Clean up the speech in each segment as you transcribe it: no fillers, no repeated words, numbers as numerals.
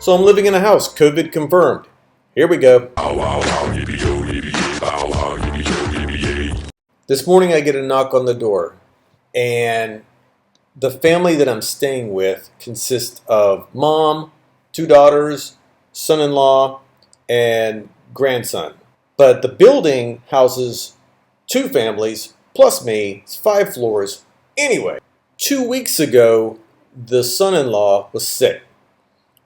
So I'm living in a house, COVID confirmed. Here we go. This morning I get a knock on the door, and the family that I'm staying with consists of mom, 2 daughters, son-in-law, and grandson. But the building houses 2 families, plus me. It's 5 floors. Anyway, 2 weeks ago, the son-in-law was sick.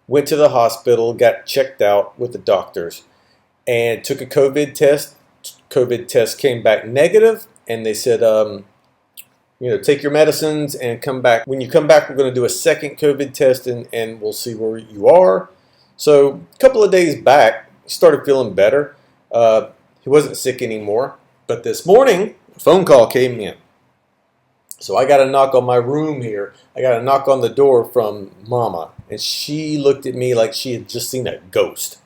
Went to the hospital, got checked out with the doctors, and took a COVID test. COVID test came back negative, and they said, take your medicines and come back. When you come back, we're going to do a second COVID test, and we'll see where you are. So a couple of days back, he started feeling better. He wasn't sick anymore. But this morning, a phone call came in. So I got a knock on my room here. I got a knock on the door from Mama. And she looked at me like she had just seen a ghost.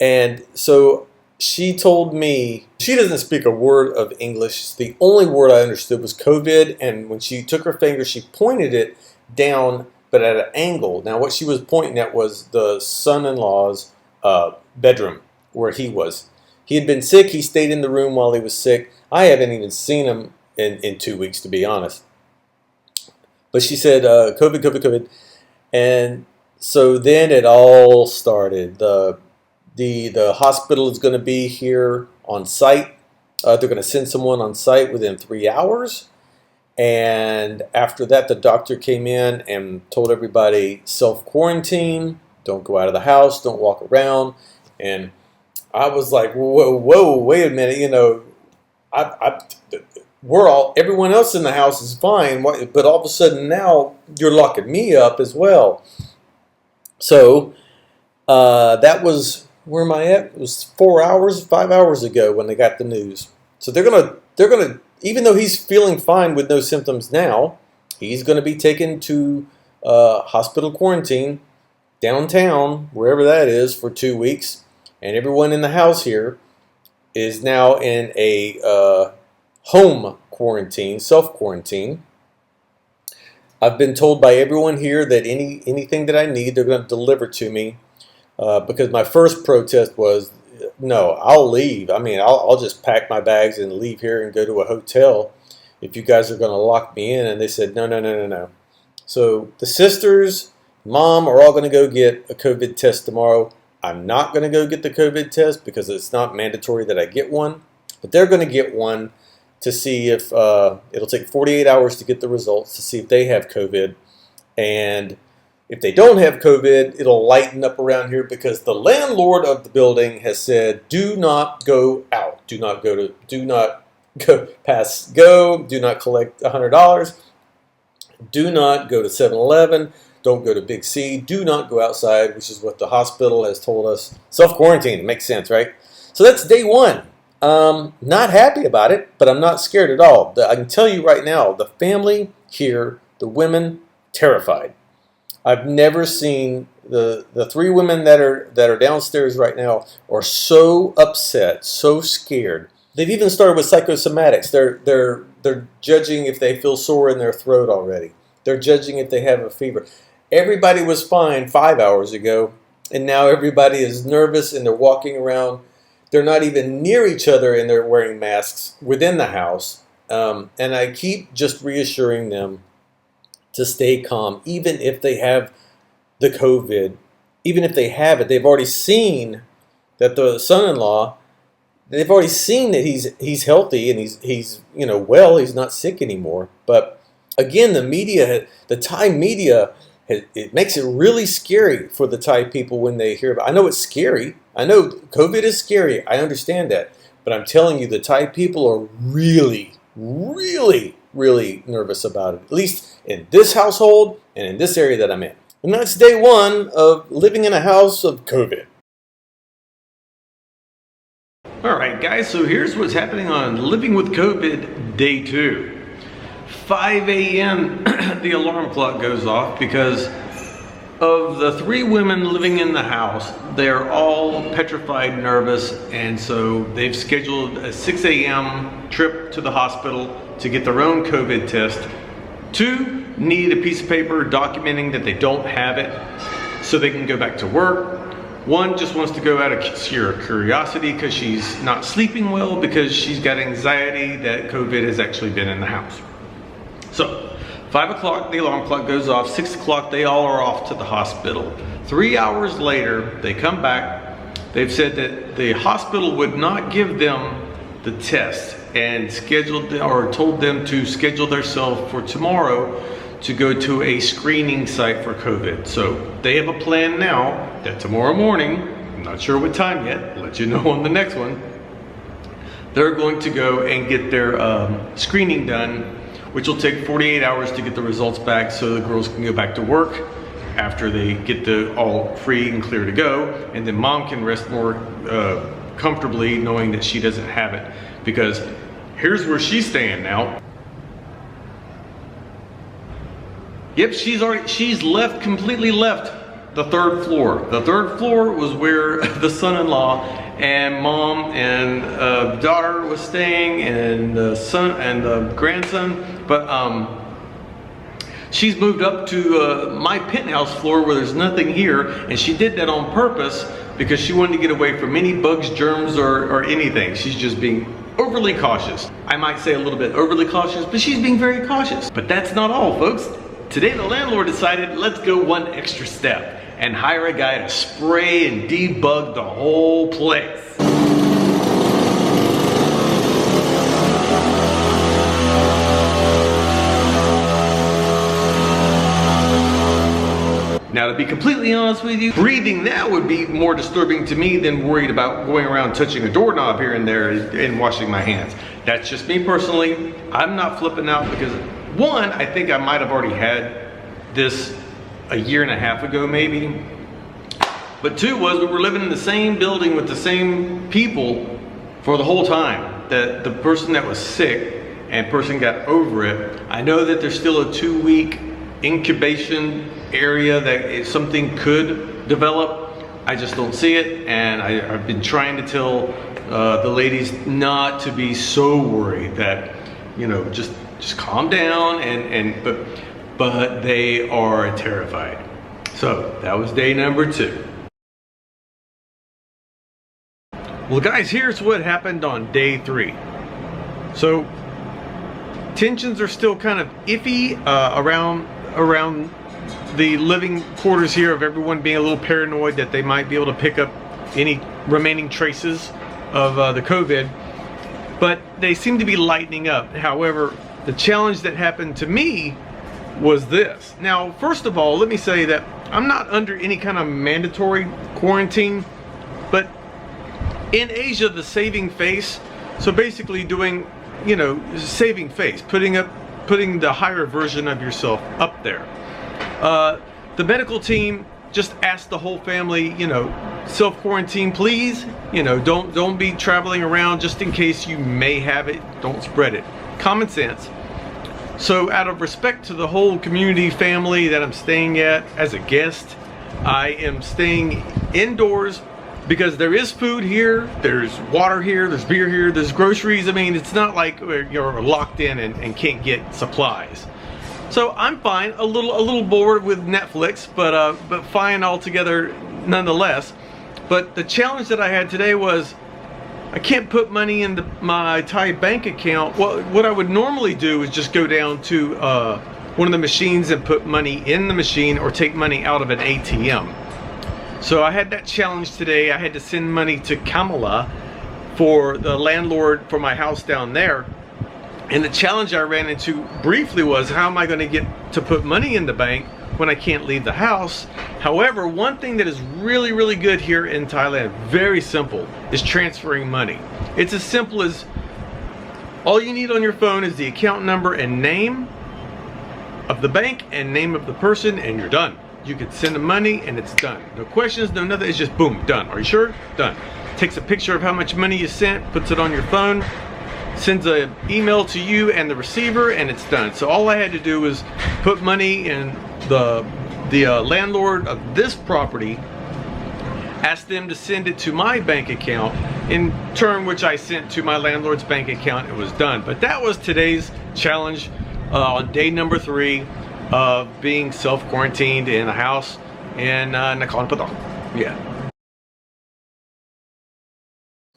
And so she told me, she doesn't speak a word of English. The only word I understood was COVID. And when she took her finger, she pointed it down, but at an angle. Now what she was pointing at was the son-in-law's bedroom where he was. He had been sick. He stayed in the room while he was sick. I haven't even seen him in 2 weeks, to be honest. But she said, COVID, COVID, COVID. And so then it all started. The hospital is going to be here on site. They're going to send someone on site within 3 hours. And after that, the doctor came in and told everybody self-quarantine. Don't go out of the house. Don't walk around. And I was like, whoa, wait a minute. Everyone else in the house is fine, but all of a sudden now you're locking me up as well. So that was, where am I at? It was 5 hours ago when they got the news. So they're gonna, even though he's feeling fine with no symptoms now, he's gonna be taken to hospital quarantine downtown, wherever that is, for 2 weeks. And everyone in the house here is now in a home quarantine, self-quarantine. I've been told by everyone here that anything that I need, they're going to deliver to me. Because my first protest was, no, I'll leave. I mean, I'll just pack my bags and leave here and go to a hotel if you guys are going to lock me in. And they said, no. So the sisters, mom are all going to go get a COVID test tomorrow. I'm not going to go get the COVID test because it's not mandatory that I get one. But they're going to get one to see if, it'll take 48 hours to get the results to see if they have COVID. And if they don't have COVID, it'll lighten up around here because the landlord of the building has said, do not go out. Do not go past go. Do not collect $100. Do not go to 7-Eleven. Don't go to Big C. Do not go outside, which is what the hospital has told us. Self-quarantine. It makes sense, right? So that's day one. Not happy about it, but I'm not scared at all. I can tell you right now, the family here, the women, terrified. I've never seen the 3 women that are downstairs right now are so upset, so scared. They've even started with psychosomatics. They're judging if they feel sore in their throat already. They're judging if they have a fever. Everybody was fine 5 hours ago, and now everybody is nervous and they're walking around. They're not even near each other and they're wearing masks within the house. And I keep just reassuring them to stay calm, even if they have the COVID, even if they have it. They've already seen that the son-in-law, they've already seen that he's healthy and he's well, he's not sick anymore. But again, the media, the Thai media, it makes it really scary for the Thai people when they hear about it. I know it's scary. I know COVID is scary. I understand that. But I'm telling you, the Thai people are really, really, really nervous about it. At least in this household and in this area that I'm in. And that's day one of living in a house of COVID. All right, guys, so here's what's happening on Living with COVID day 2. 5 a.m. the alarm clock goes off because of the 3 women living in the house. They're all petrified, nervous, and so they've scheduled a 6 a.m. trip to the hospital to get their own COVID test. 2 need a piece of paper documenting that they don't have it. so they can go back to work. One just wants to go out of sheer curiosity because she's not sleeping well because she's got anxiety that COVID has actually been in the house. So 5 o'clock, the alarm clock goes off. 6 o'clock, they all are off to the hospital. 3 hours later, they come back. They've said that the hospital would not give them the test and scheduled or told them to schedule themselves for tomorrow to go to a screening site for COVID. So they have a plan now that tomorrow morning, I'm not sure what time yet, I'll let you know on the next one, they're going to go and get their screening done, which will take 48 hours to get the results back so the girls can go back to work after they get the all free and clear to go, and then mom can rest more comfortably knowing that she doesn't have it. Because here's where she's staying now. Yep, she's completely left the 3rd floor. The 3rd floor was where the son-in-law and mom and daughter was staying, and the son and the grandson. But she's moved up to my penthouse floor where there's nothing here, and she did that on purpose because she wanted to get away from any bugs, germs, or anything. She's just being overly cautious. I might say a little bit overly cautious, but she's being very cautious. But that's not all, folks. Today the landlord decided, let's go one extra step and hire a guy to spray and debug the whole place. Now, to be completely honest with you, breathing that would be more disturbing to me than worried about going around touching a doorknob here and there and washing my hands. That's just me personally. I'm not flipping out because, one, I think I might have already had this a year and a half ago maybe. But two was we were living in the same building with the same people for the whole time. That the person that was sick and person got over it. I know that there's still a 2-week incubation area that something could develop. I just don't see it, and I've been trying to tell the ladies not to be so worried, that, you know, just calm down, but they are terrified. So that was day number 2. Well, guys, here's what happened on day 3. So tensions are still kind of iffy around the living quarters here, of everyone being a little paranoid that they might be able to pick up any remaining traces of the COVID, but they seem to be lightening up. However, the challenge that happened to me was this. Now, first of all, let me say that I'm not under any kind of mandatory quarantine, but in Asia, the saving face, so basically doing, you know, saving face, putting the higher version of yourself up there. The medical team just asked the whole family, you know, self-quarantine, please. You know, don't be traveling around just in case you may have it. Don't spread it. Common sense. So out of respect to the whole community family that I'm staying at as a guest, I am staying indoors because there is food here, there's water here, there's beer here, there's groceries. I mean, it's not like you're locked in and can't get supplies. So I'm fine, a little bored with Netflix, but fine altogether nonetheless. But the challenge that I had today was I can't put money into my Thai bank account. Well, what I would normally do is just go down to one of the machines and put money in the machine or take money out of an ATM. So I had that challenge today. I had to send money to Kamala for the landlord for my house down there. And the challenge I ran into briefly was, how am I going to get to put money in the bank when I can't leave the house? However, one thing that is really, really good here in Thailand, very simple, is transferring money. It's as simple as, all you need on your phone is the account number and name of the bank and name of the person, and you're done. You can send the money and it's done. No questions, no nothing, it's just boom, done. Are you sure? Done. Takes a picture of how much money you sent, puts it on your phone, sends an email to you and the receiver, and it's done. So all I had to do was put money in the landlord of this property, ask them to send it to my bank account, in turn which I sent to my landlord's bank account. It was done. But that was today's challenge on day number 3 of being self-quarantined in a house. and Nakhon Pathom. Yeah.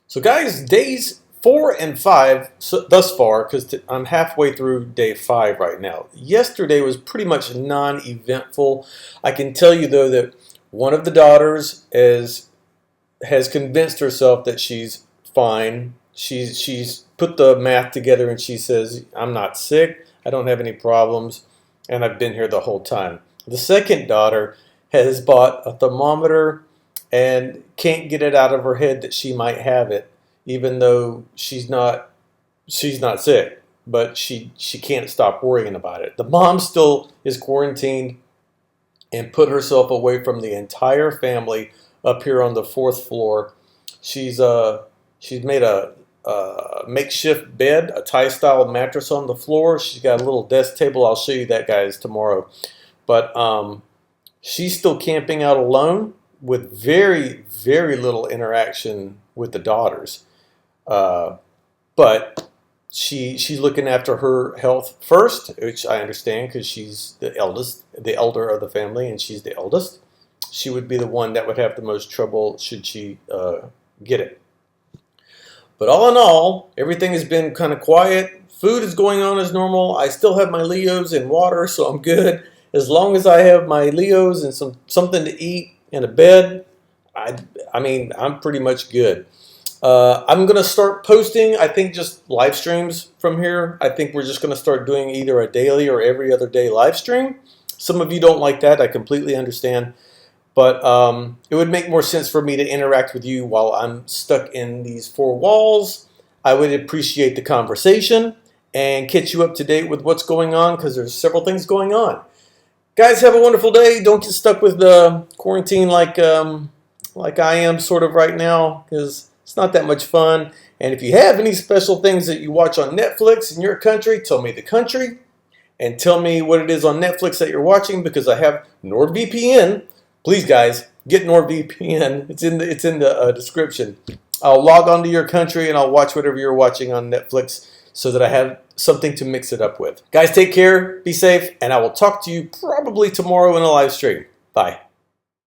So guys, days 4 and 5 thus far, because I'm halfway through day 5 right now. Yesterday was pretty much non-eventful. I can tell you though that one of the daughters has convinced herself that she's fine. She's put the math together and she says, I'm not sick, I don't have any problems, and I've been here the whole time. The second daughter has bought a thermometer and can't get it out of her head that she might have it, even though she's not sick, but she can't stop worrying about it. The mom still is quarantined and put herself away from the entire family up here on the 4th floor. She's made a makeshift bed, a Thai style mattress on the floor. She's got a little desk table. I'll show you that, guys, tomorrow. But she's still camping out alone with very, very little interaction with the daughters. But she's looking after her health first, which I understand because she's the elder of the family, and she's the eldest. She would be the one that would have the most trouble should she get it. But all in all, everything has been kind of quiet. Food is going on as normal. I still have my Leos in water, so I'm good. As long as I have my Leos and something to eat and a bed, I mean, I'm pretty much good. I'm going to start posting, I think, just live streams from here. I think we're just going to start doing either a daily or every other day live stream. Some of you don't like that. I completely understand. But it would make more sense for me to interact with you while I'm stuck in these 4 walls. I would appreciate the conversation and catch you up to date with what's going on, because there's several things going on. Guys, have a wonderful day. Don't get stuck with the quarantine like I am sort of right now, because it's not that much fun. And if you have any special things that you watch on Netflix in your country, tell me the country and tell me what it is on Netflix that you're watching, because I have NordVPN. Please, guys, get NordVPN. It's in the description. I'll log on to your country and I'll watch whatever you're watching on Netflix so that I have something to mix it up with. Guys, take care, be safe, and I will talk to you probably tomorrow in a live stream. Bye.